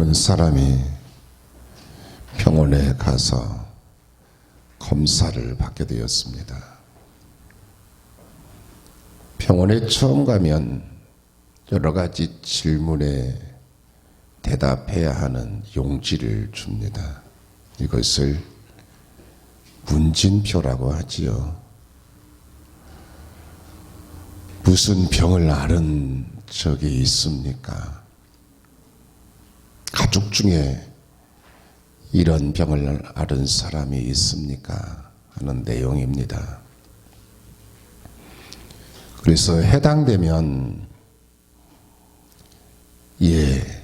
어떤 사람이 병원에 가서 검사를 받게 되었습니다. 병원에 처음 가면 여러 가지 질문에 대답해야 하는 용지를 줍니다. 이것을 문진표라고 하지요. 무슨 병을 앓은 적이 있습니까? 가족 중에 이런 병을 앓은 사람이 있습니까? 하는 내용입니다. 그래서 해당되면 예,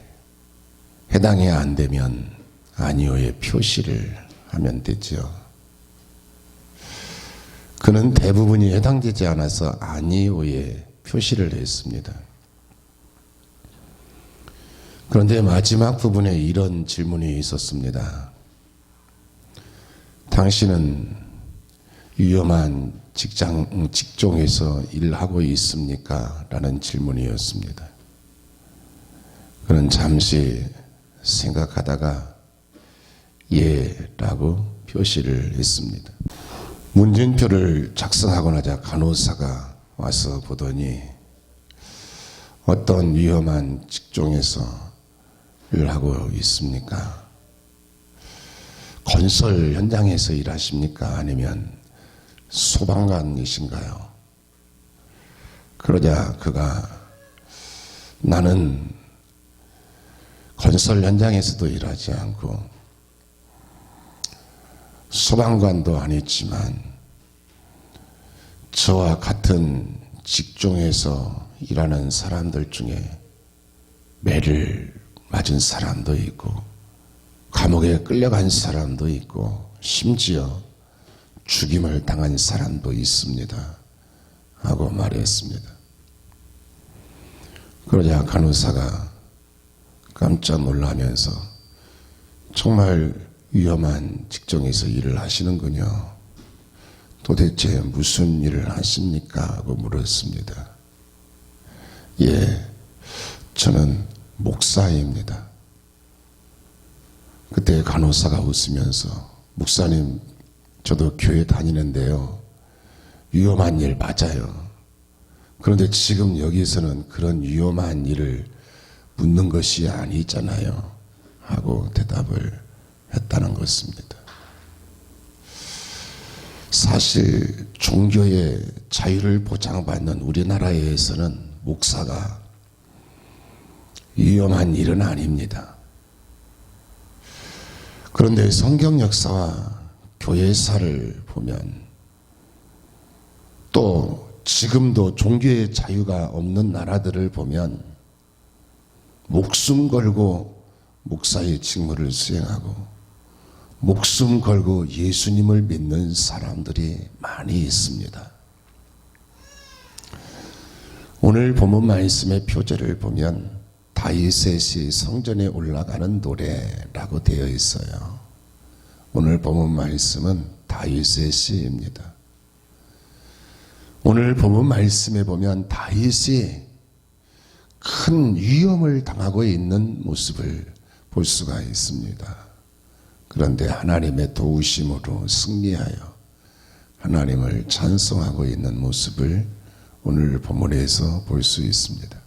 해당이 안 되면 아니오의 표시를 하면 되죠. 그는 대부분이 해당되지 않아서 아니오의 표시를 했습니다. 그런데 마지막 부분에 이런 질문이 있었습니다. 당신은 위험한 직종에서 일하고 있습니까? 라는 질문이었습니다. 그는 잠시 생각하다가 예 라고 표시를 했습니다. 문진표를 작성하고 나자 간호사가 와서 보더니 어떤 위험한 직종에서 일하고 있습니까? 건설 현장에서 일하십니까? 아니면 소방관이신가요? 그러자 그가 나는 건설 현장에서도 일하지 않고 소방관도 아니지만 저와 같은 직종에서 일하는 사람들 중에 매를 맞은 사람도 있고 감옥에 끌려간 사람도 있고 심지어 죽임을 당한 사람도 있습니다. 하고 말했습니다. 그러자 간호사가 깜짝 놀라면서 정말 위험한 직종에서 일을 하시는군요. 도대체 무슨 일을 하십니까? 하고 물었습니다. 예, 저는 목사입니다. 그때 간호사가 웃으면서 목사님, 저도 교회 다니는데요. 위험한 일 맞아요. 그런데 지금 여기서는 그런 위험한 일을 묻는 것이 아니잖아요. 하고 대답을 했다는 것입니다. 사실 종교의 자유를 보장받는 우리나라에서는 목사가 위험한 일은 아닙니다. 그런데 성경 역사와 교회사를 보면 또 지금도 종교의 자유가 없는 나라들을 보면 목숨 걸고 목사의 직무를 수행하고 목숨 걸고 예수님을 믿는 사람들이 많이 있습니다. 오늘 본문 말씀의 표제를 보면 다윗의 성전에 올라가는 노래라고 되어 있어요. 오늘 본문 말씀은 다윗의 시입니다. 오늘 본문 말씀에 보면 다윗이 큰 위험을 당하고 있는 모습을 볼 수가 있습니다. 그런데 하나님의 도우심으로 승리하여 하나님을 찬송하고 있는 모습을 오늘 본문에서 볼 수 있습니다.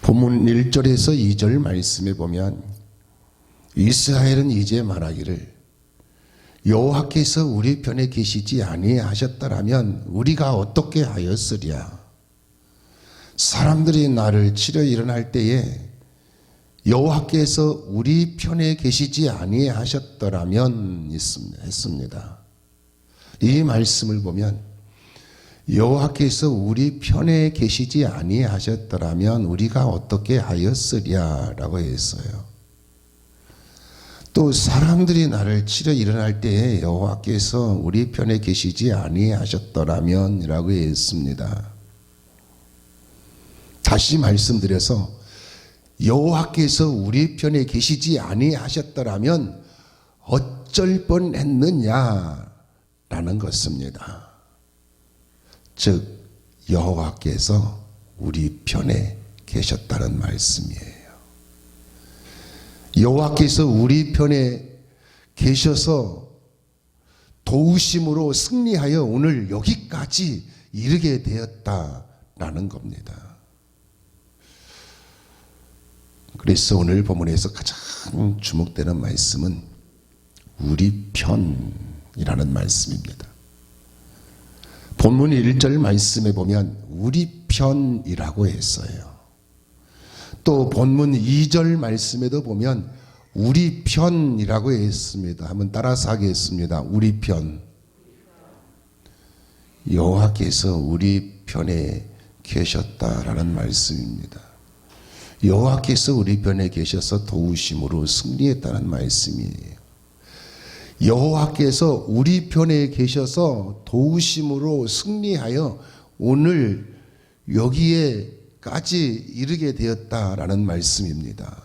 본문 1절에서 2절 말씀에 보면 이스라엘은 이제 말하기를 여호와께서 우리 편에 계시지 아니하셨더라면 우리가 어떻게 하였으랴. 사람들이 나를 치려 일어날 때에 여호와께서 우리 편에 계시지 아니하셨더라면 했습니다. 이 말씀을 보면 여호와께서 우리 편에 계시지 아니하셨더라면 우리가 어떻게 하였으랴라고 했어요. 또 사람들이 나를 치려 일어날 때에 여호와께서 우리 편에 계시지 아니하셨더라면이라고 했습니다. 다시 말씀드려서 여호와께서 우리 편에 계시지 아니하셨더라면 어쩔 뻔했느냐라는 것입니다. 즉 여호와께서 우리 편에 계셨다는 말씀이에요. 여호와께서 우리 편에 계셔서 도우심으로 승리하여 오늘 여기까지 이르게 되었다라는 겁니다. 그래서 오늘 본문에서 가장 주목되는 말씀은 우리 편이라는 말씀입니다. 본문 1절 말씀에 보면 우리 편이라고 했어요. 또 본문 2절 말씀에도 보면 우리 편이라고 했습니다. 한번 따라서 하겠습니다. 우리 편. 여호와께서 우리 편에 계셨다라는 말씀입니다. 여호와께서 우리 편에 계셔서 도우심으로 승리했다는 말씀이에요. 여호와께서 우리 편에 계셔서 도우심으로 승리하여 오늘 여기에까지 이르게 되었다라는 말씀입니다.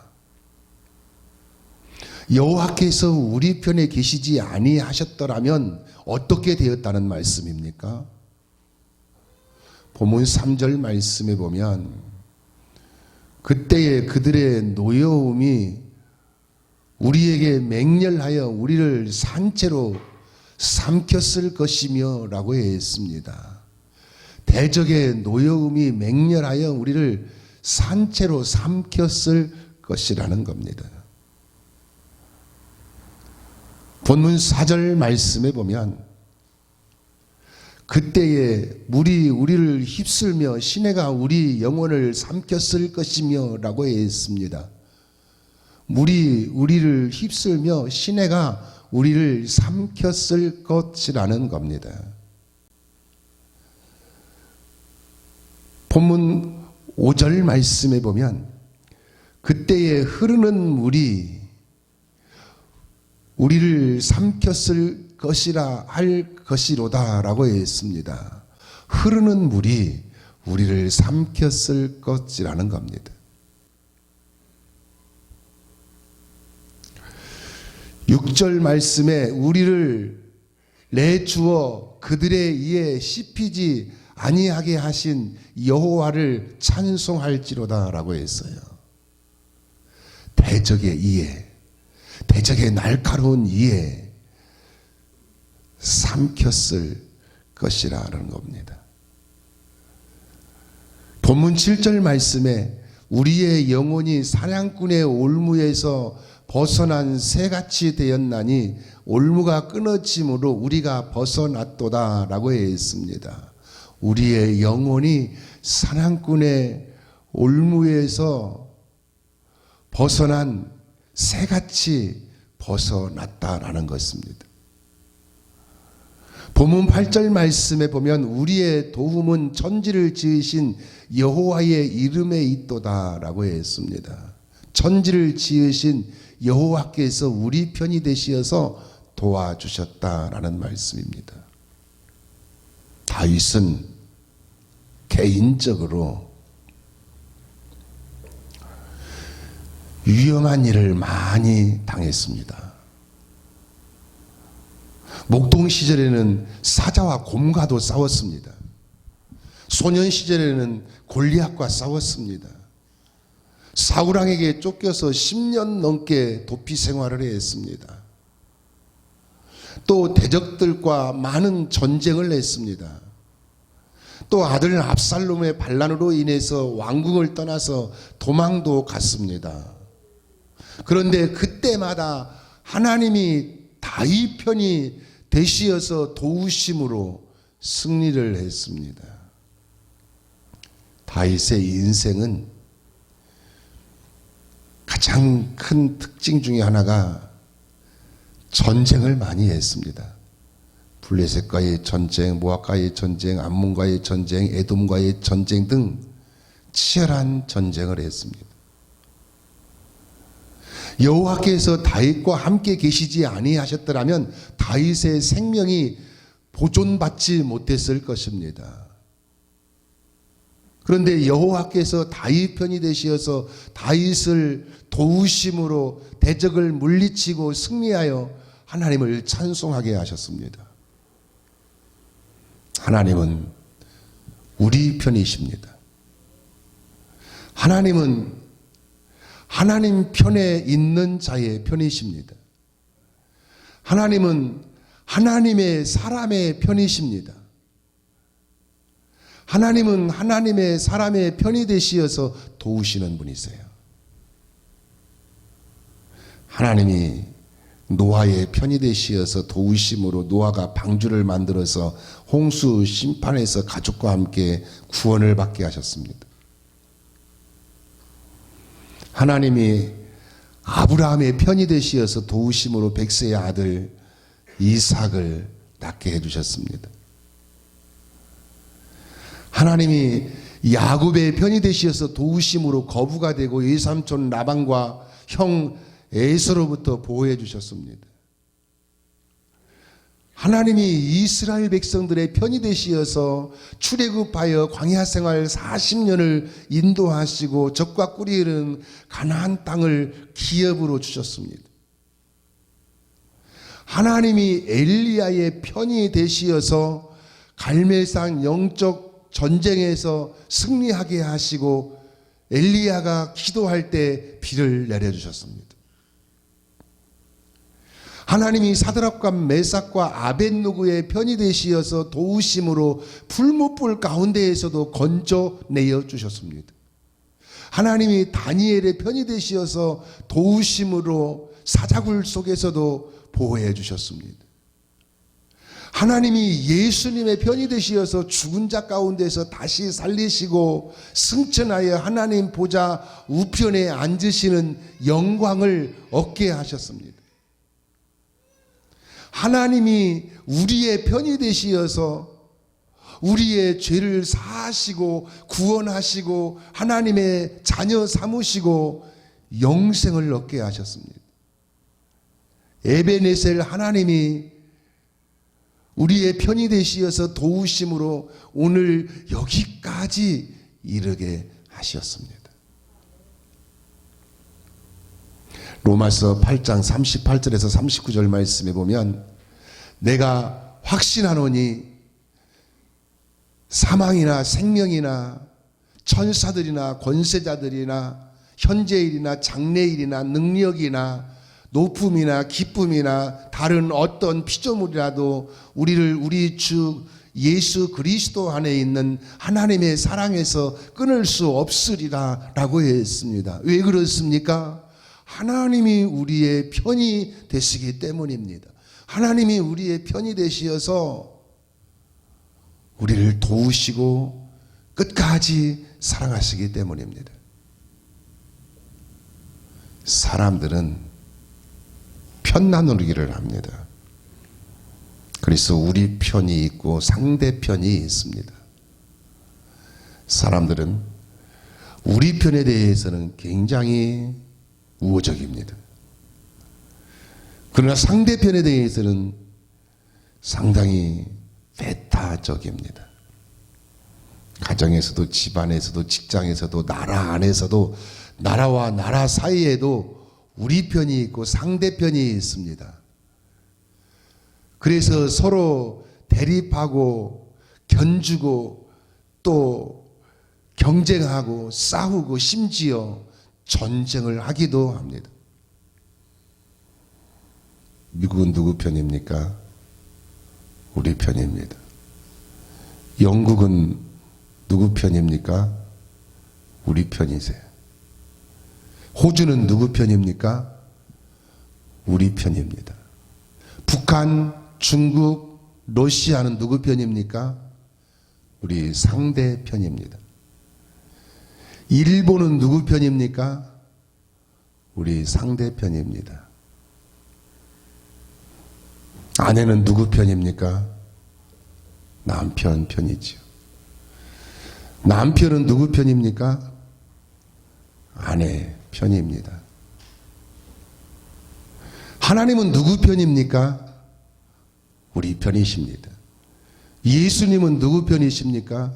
여호와께서 우리 편에 계시지 아니하셨더라면 어떻게 되었다는 말씀입니까? 본문 3절 말씀에 보면 그때에 그들의 노여움이 우리에게 맹렬하여 우리를 산채로 삼켰을 것이며 라고 했습니다. 대적의 노여움이 맹렬하여 우리를 산채로 삼켰을 것이라는 겁니다. 본문 4절 말씀에 보면 그때에 물이 우리를 휩쓸며 시내가 우리 영혼을 삼켰을 것이며 라고 했습니다. 물이 우리를 휩쓸며 시내가 우리를 삼켰을 것이라는 겁니다. 본문 5절 말씀에 보면 그때에 흐르는 물이 우리를 삼켰을 것이라 할 것이로다 라고 했습니다. 흐르는 물이 우리를 삼켰을 것이라는 겁니다. 6절 말씀에 우리를 내주어 그들의 이에 씹히지 아니하게 하신 여호와를 찬송할지로다 라고 했어요. 대적의 이에, 대적의 날카로운 이에 삼켰을 것이라는 겁니다. 본문 7절 말씀에 우리의 영혼이 사냥꾼의 올무에서 벗어난 새같이 되었나니 올무가 끊어짐으로 우리가 벗어났도다 라고 했습니다. 우리의 영혼이 사냥꾼의 올무에서 벗어난 새같이 벗어났다라는 것입니다. 본문 8절 말씀에 보면 우리의 도움은 천지를 지으신 여호와의 이름에 있도다 라고 했습니다. 천지를 지으신 여호와께서 우리 편이 되시어서 도와주셨다라는 말씀입니다. 다윗은 개인적으로 위험한 일을 많이 당했습니다. 목동 시절에는 사자와 곰과도 싸웠습니다. 소년 시절에는 골리앗과 싸웠습니다. 사울왕에게 쫓겨서 10년 넘게 도피 생활을 했습니다. 또 대적들과 많은 전쟁을 했습니다. 또 아들 압살롬의 반란으로 인해서 왕궁을 떠나서 도망도 갔습니다. 그런데 그때마다 하나님이 다윗 편이 되시어서 도우심으로 승리를 했습니다. 다윗의 인생은 가장 큰 특징 중에 하나가 전쟁을 많이 했습니다. 블레셋과의 전쟁, 모압과의 전쟁, 암몬과의 전쟁, 에돔과의 전쟁 등 치열한 전쟁을 했습니다. 여호와께서 다윗과 함께 계시지 아니하셨더라면 다윗의 생명이 보존받지 못했을 것입니다. 그런데 여호와께서 다윗 편이 되시어서 다윗을 도우심으로 대적을 물리치고 승리하여 하나님을 찬송하게 하셨습니다. 하나님은 우리 편이십니다. 하나님은 하나님 편에 있는 자의 편이십니다. 하나님은 하나님의 사람의 편이십니다. 하나님은 하나님의 사람의 편이 되시어서 도우시는 분이세요. 하나님이 노아의 편이 되시어서 도우심으로 노아가 방주를 만들어서 홍수 심판에서 가족과 함께 구원을 받게 하셨습니다. 하나님이 아브라함의 편이 되시어서 도우심으로 백세의 아들 이삭을 낳게 해주셨습니다. 하나님이 야곱의 편이 되시어서 도우심으로 거부가 되고 외삼촌 라반과 형 에서로부터 보호해 주셨습니다. 하나님이 이스라엘 백성들의 편이 되시어서 출애굽하여 광야 생활 40년을 인도하시고 젖과 꿀이 흐르는 가나안 땅을 기업으로 주셨습니다. 하나님이 엘리야의 편이 되시어서 갈멜산 영적 전쟁에서 승리하게 하시고 엘리야가 기도할 때 비를 내려주셨습니다. 하나님이 사드락과 메삭과 아벳느고의 편이 되시어서 도우심으로 풀무불 가운데에서도 건져내어 주셨습니다. 하나님이 다니엘의 편이 되시어서 도우심으로 사자굴 속에서도 보호해 주셨습니다. 하나님이 예수님의 편이 되시어서 죽은 자 가운데서 다시 살리시고 승천하여 하나님 보좌 우편에 앉으시는 영광을 얻게 하셨습니다. 하나님이 우리의 편이 되시어서 우리의 죄를 사하시고 구원하시고 하나님의 자녀 삼으시고 영생을 얻게 하셨습니다. 에베네셀 하나님이 우리의 편이 되시어서 도우심으로 오늘 여기까지 이르게 하셨습니다. 로마서 8장 38절에서 39절 말씀에 보면 내가 확신하노니 사망이나 생명이나 천사들이나 권세자들이나 현재일이나 장래일이나 능력이나 높음이나 기쁨이나 다른 어떤 피조물이라도 우리를 우리 주 예수 그리스도 안에 있는 하나님의 사랑에서 끊을 수 없으리라 라고 했습니다. 왜 그렇습니까? 하나님이 우리의 편이 되시기 때문입니다. 하나님이 우리의 편이 되시어서 우리를 도우시고 끝까지 사랑하시기 때문입니다. 사람들은 편 나누기를 합니다. 그래서 우리 편이 있고 상대편이 있습니다. 사람들은 우리 편에 대해서는 굉장히 우호적입니다. 그러나 상대편에 대해서는 상당히 배타적입니다. 가정에서도 집안에서도 직장에서도 나라 안에서도 나라와 나라 사이에도 우리 편이 있고 상대편이 있습니다. 그래서 서로 대립하고 견주고 또 경쟁하고 싸우고 심지어 전쟁을 하기도 합니다. 미국은 누구 편입니까? 우리 편입니다. 영국은 누구 편입니까? 우리 편이세요. 호주는 누구 편입니까? 우리 편입니다. 북한, 중국, 러시아는 누구 편입니까? 우리 상대 편입니다. 일본은 누구 편입니까? 우리 상대 편입니다. 아내는 누구 편입니까? 남편 편이지요. 남편은 누구 편입니까? 아내 편입니다. 하나님은 누구 편입니까? 우리 편이십니다. 예수님은 누구 편이십니까?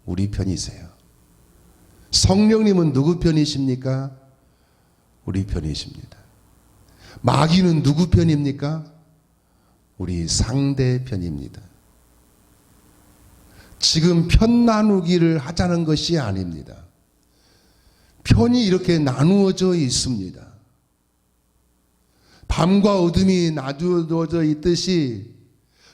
우리 편이세요. 성령님은 누구 편이십니까? 우리 편이십니다. 마귀는 누구 편입니까? 우리 상대 편입니다. 지금 편 나누기를 하자는 것이 아닙니다. 편이 이렇게 나누어져 있습니다. 밤과 어둠이 나누어져 있듯이,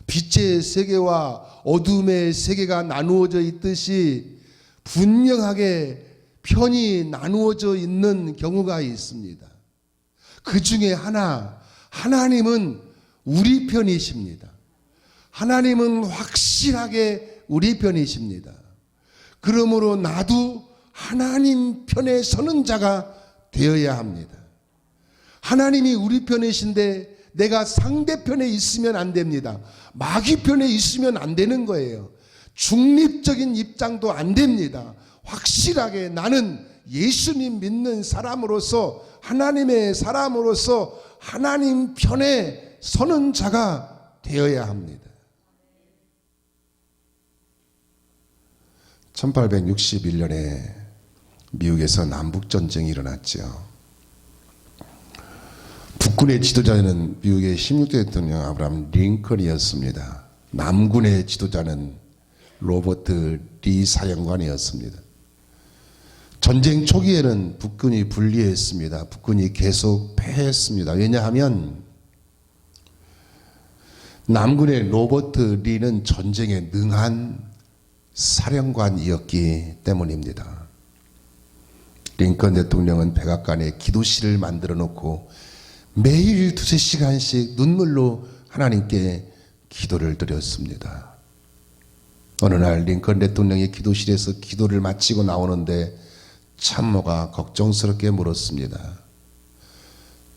빛의 세계와 어둠의 세계가 나누어져 있듯이 분명하게 편이 나누어져 있는 경우가 있습니다. 그 중에 하나, 하나님은 우리 편이십니다. 하나님은 확실하게 우리 편이십니다. 그러므로 나도 하나님 편에 서는 자가 되어야 합니다. 하나님이 우리 편이신데 내가 상대편에 있으면 안 됩니다. 마귀 편에 있으면 안 되는 거예요. 중립적인 입장도 안 됩니다. 확실하게 나는 예수님 믿는 사람으로서, 하나님의 사람으로서 하나님 편에 서는 자가 되어야 합니다. 1861년에 미국에서 남북전쟁이 일어났죠. 북군의 지도자는 미국의 16대 대통령 아브라함 링컨이었습니다. 남군의 지도자는 로버트 리 사령관이었습니다. 전쟁 초기에는 북군이 불리했습니다. 북군이 계속 패했습니다. 왜냐하면 남군의 로버트 리는 전쟁에 능한 사령관이었기 때문입니다. 링컨 대통령은 백악관에 기도실을 만들어 놓고 매일 2-3시간씩 눈물로 하나님께 기도를 드렸습니다. 어느 날 링컨 대통령이 기도실에서 기도를 마치고 나오는데 참모가 걱정스럽게 물었습니다.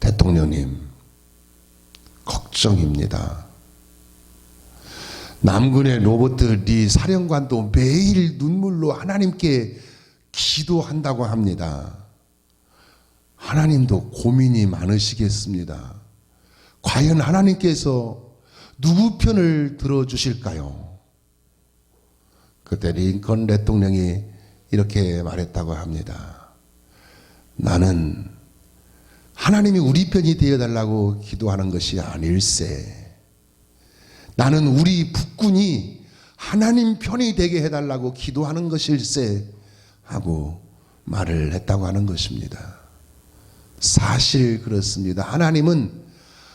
대통령님, 걱정입니다. 남군의 로버트 리 사령관도 매일 눈물로 하나님께 기도한다고 합니다. 하나님도 고민이 많으시겠습니다. 과연 하나님께서 누구 편을 들어주실까요? 그때 링컨 대통령이 이렇게 말했다고 합니다. 나는 하나님이 우리 편이 되어달라고 기도하는 것이 아닐세. 나는 우리 북군이 하나님 편이 되게 해달라고 기도하는 것일세 하고 말을 했다고 하는 것입니다. 사실 그렇습니다. 하나님은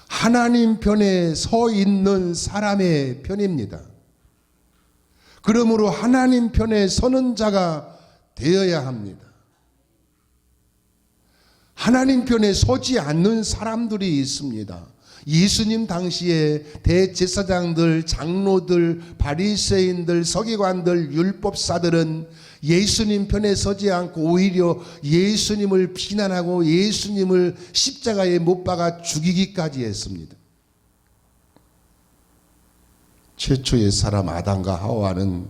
하나님 편에 서 있는 사람의 편입니다. 그러므로 하나님 편에 서는 자가 되어야 합니다. 하나님 편에 서지 않는 사람들이 있습니다. 예수님 당시에 대제사장들, 장로들, 바리새인들, 서기관들, 율법사들은 예수님 편에 서지 않고 오히려 예수님을 비난하고 예수님을 십자가에 못 박아 죽이기까지 했습니다. 최초의 사람 아담과 하와는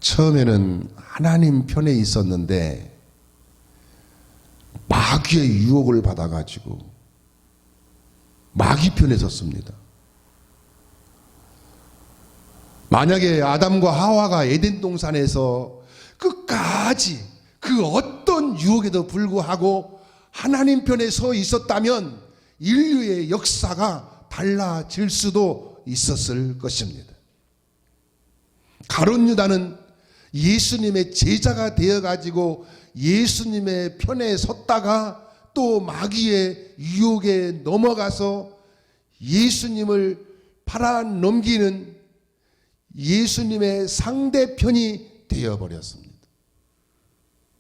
처음에는 하나님 편에 있었는데 마귀의 유혹을 받아가지고 마귀 편에 섰습니다. 만약에 아담과 하와가 에덴 동산에서 끝까지 그 어떤 유혹에도 불구하고 하나님 편에 서 있었다면 인류의 역사가 달라질 수도 있었을 것입니다. 가룟 유다는 예수님의 제자가 되어가지고 예수님의 편에 섰다가 또 마귀의 유혹에 넘어가서 예수님을 팔아넘기는 예수님의 상대편이 되어버렸습니다.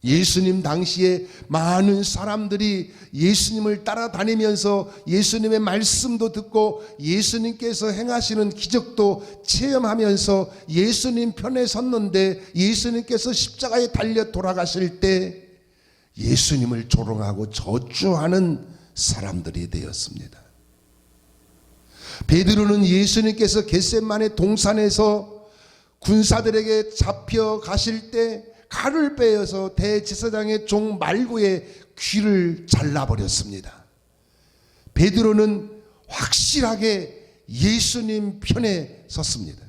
예수님 당시에 많은 사람들이 예수님을 따라다니면서 예수님의 말씀도 듣고 예수님께서 행하시는 기적도 체험하면서 예수님 편에 섰는데 예수님께서 십자가에 달려 돌아가실 때 예수님을 조롱하고 저주하는 사람들이 되었습니다. 베드로는 예수님께서 겟세마네 동산에서 군사들에게 잡혀 가실 때 칼을 빼어서 대제사장의 종 말고의 귀를 잘라버렸습니다. 베드로는 확실하게 예수님 편에 섰습니다.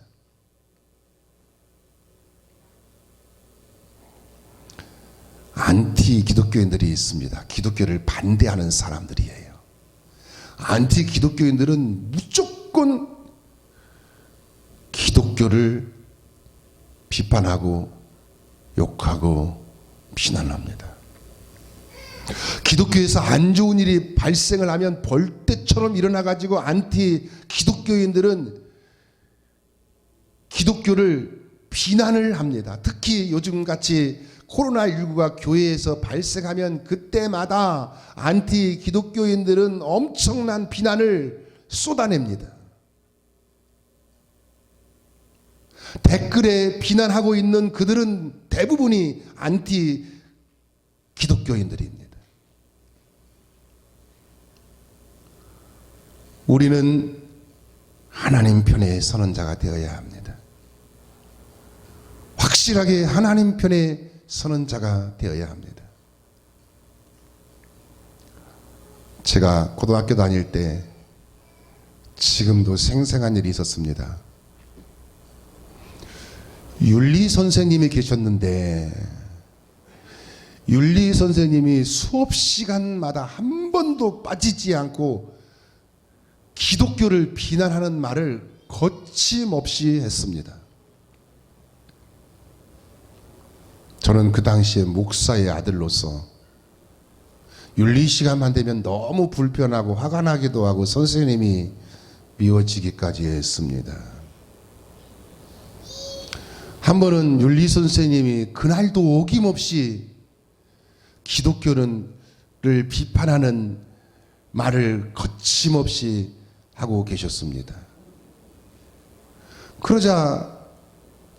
안티 기독교인들이 있습니다. 기독교를 반대하는 사람들이에요. 안티 기독교인들은 무조건 기독교를 비판하고 욕하고 비난합니다. 기독교에서 안 좋은 일이 발생을 하면 벌떼처럼 일어나가지고 안티 기독교인들은 기독교를 비난을 합니다. 특히 요즘같이 코로나19가 교회에서 발생하면 그때마다 안티 기독교인들은 엄청난 비난을 쏟아냅니다. 댓글에 비난하고 있는 그들은 대부분이 안티 기독교인들입니다. 우리는 하나님 편에 서는 자가 되어야 합니다. 확실하게 하나님 편에 서는 자가 되어야 합니다. 제가 고등학교 다닐 때 지금도 생생한 일이 있었습니다. 윤리 선생님이 계셨는데 윤리 선생님이 수업 시간마다 한 번도 빠지지 않고 기독교를 비난하는 말을 거침없이 했습니다. 저는 그 당시에 목사의 아들로서 윤리 시간만 되면 너무 불편하고 화가 나기도 하고 선생님이 미워지기까지 했습니다. 한 번은 윤리 선생님이 그날도 어김없이 기독교를 비판하는 말을 거침없이 하고 계셨습니다. 그러자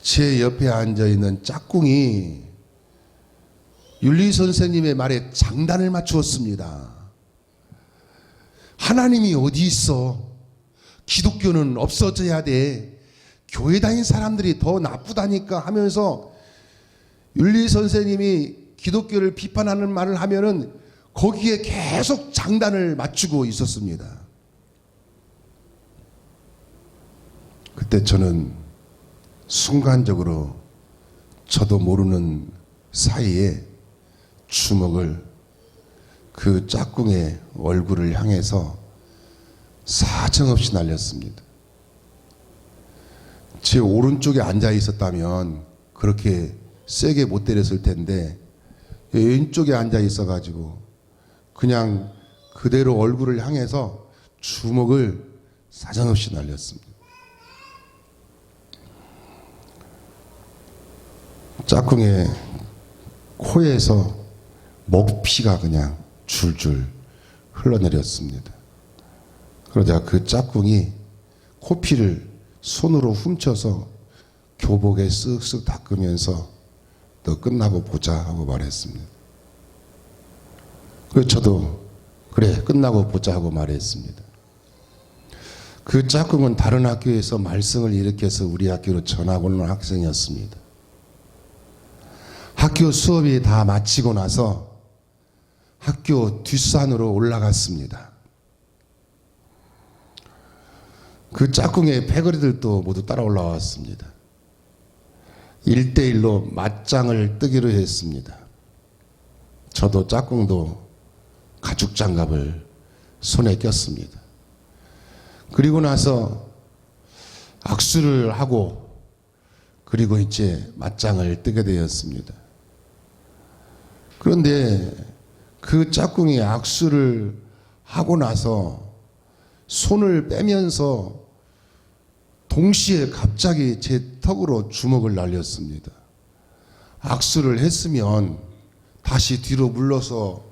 제 옆에 앉아있는 짝꿍이 윤리 선생님의 말에 장단을 맞추었습니다. 하나님이 어디 있어? 기독교는 없어져야 돼. 교회 다닌 사람들이 더 나쁘다니까 하면서 윤리 선생님이 기독교를 비판하는 말을 하면은 거기에 계속 장단을 맞추고 있었습니다. 그때 저는 순간적으로 저도 모르는 사이에 주먹을 그 짝꿍의 얼굴을 향해서 사정없이 날렸습니다. 제 오른쪽에 앉아 있었다면 그렇게 세게 못 때렸을 텐데 왼쪽에 앉아 있어가지고 그냥 그대로 얼굴을 향해서 주먹을 사정없이 날렸습니다. 짝꿍의 코에서 먹피가 그냥 줄줄 흘러내렸습니다. 그러자 그 짝꿍이 코피를 손으로 훔쳐서 교복에 쓱쓱 닦으면서 너 끝나고 보자 하고 말했습니다. 그래서 저도 그래 끝나고 보자 하고 말했습니다. 그 짝꿍은 다른 학교에서 말썽을 일으켜서 우리 학교로 전학 오는 학생이었습니다. 학교 수업이 다 마치고 나서 학교 뒷산으로 올라갔습니다. 그 짝꿍의 패거리들도 모두 따라 올라왔습니다. 1대1로 맞짱을 뜨기로 했습니다. 저도 짝꿍도 가죽 장갑을 손에 꼈습니다. 그리고 나서 악수를 하고 그리고 이제 맞짱을 뜨게 되었습니다. 그런데 그 짝꿍이 악수를 하고 나서 손을 빼면서 동시에 갑자기 제 턱으로 주먹을 날렸습니다. 악수를 했으면 다시 뒤로 물러서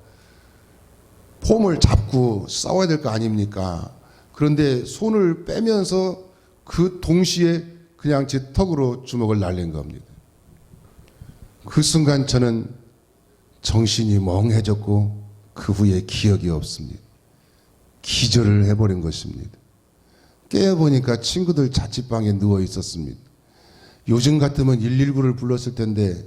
폼을 잡고 싸워야 될 거 아닙니까? 그런데 손을 빼면서 그 동시에 그냥 제 턱으로 주먹을 날린 겁니다. 그 순간 저는 정신이 멍해졌고 그 후에 기억이 없습니다. 기절을 해버린 것입니다. 깨어보니까 친구들 자취방에 누워 있었습니다. 요즘 같으면 119를 불렀을 텐데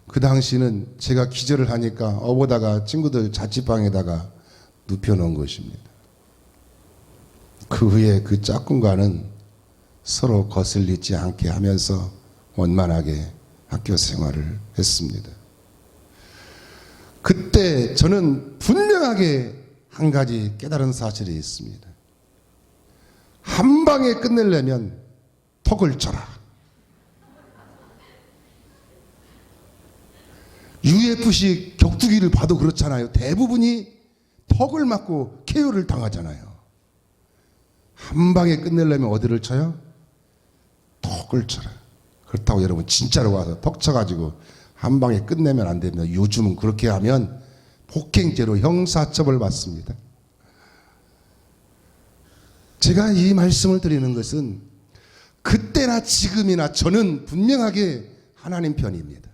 그 당시는 제가 기절을 하니까 업어다가 친구들 자취방에다가 눕혀놓은 것입니다. 그 후에 그 짝꿍과는 서로 거슬리지 않게 하면서 원만하게 학교 생활을 했습니다. 그때 저는 분명하게 한 가지 깨달은 사실이 있습니다. 한 방에 끝내려면 턱을 쳐라. UFC 격투기를 봐도 그렇잖아요. 대부분이 턱을 맞고 KO를 당하잖아요. 한 방에 끝내려면 어디를 쳐요? 턱을 쳐라. 그렇다고 여러분 진짜로 와서 턱 쳐가지고 한 방에 끝내면 안 됩니다. 요즘은 그렇게 하면 폭행죄로 형사처벌 받습니다. 제가 이 말씀을 드리는 것은 그때나 지금이나 저는 분명하게 하나님 편입니다.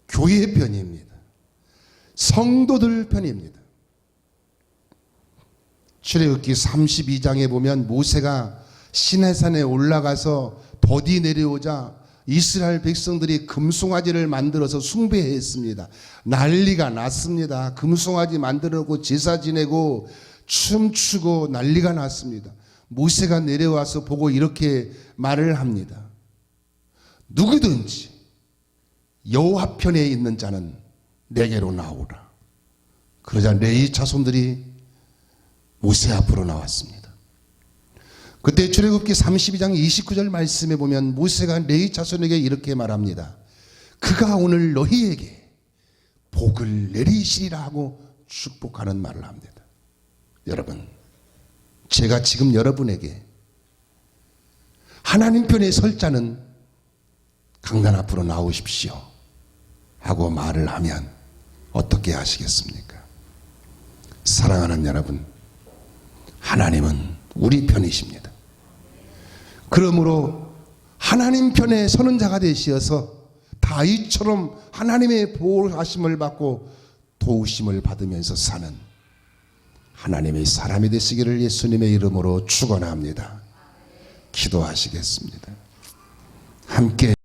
교회 편입니다. 성도들 편입니다. 출애굽기 32장에 보면 모세가 시내산에 올라가서 더디 내려오자 이스라엘 백성들이 금송아지를 만들어서 숭배했습니다. 난리가 났습니다. 금송아지 만들어 놓고 제사 지내고 춤추고 난리가 났습니다. 모세가 내려와서 보고 이렇게 말을 합니다. 누구든지 여호와 편에 있는 자는 내게로 나오라. 그러자 레위 자손들이 모세 앞으로 나왔습니다. 그때 출애굽기 32장 29절 말씀에 보면 모세가 레위 자손에게 이렇게 말합니다. 그가 오늘 너희에게 복을 내리시리라 하고 축복하는 말을 합니다. 여러분, 제가 지금 여러분에게 하나님 편에 설 자는 강단 앞으로 나오십시오 하고 말을 하면 어떻게 하시겠습니까? 사랑하는 여러분, 하나님은 우리 편이십니다. 그러므로 하나님 편에 서는 자가 되시어서 다윗처럼 하나님의 보호하심을 받고 도우심을 받으면서 사는 하나님의 사람이 되시기를 예수님의 이름으로 축원합니다. 기도하시겠습니다. 함께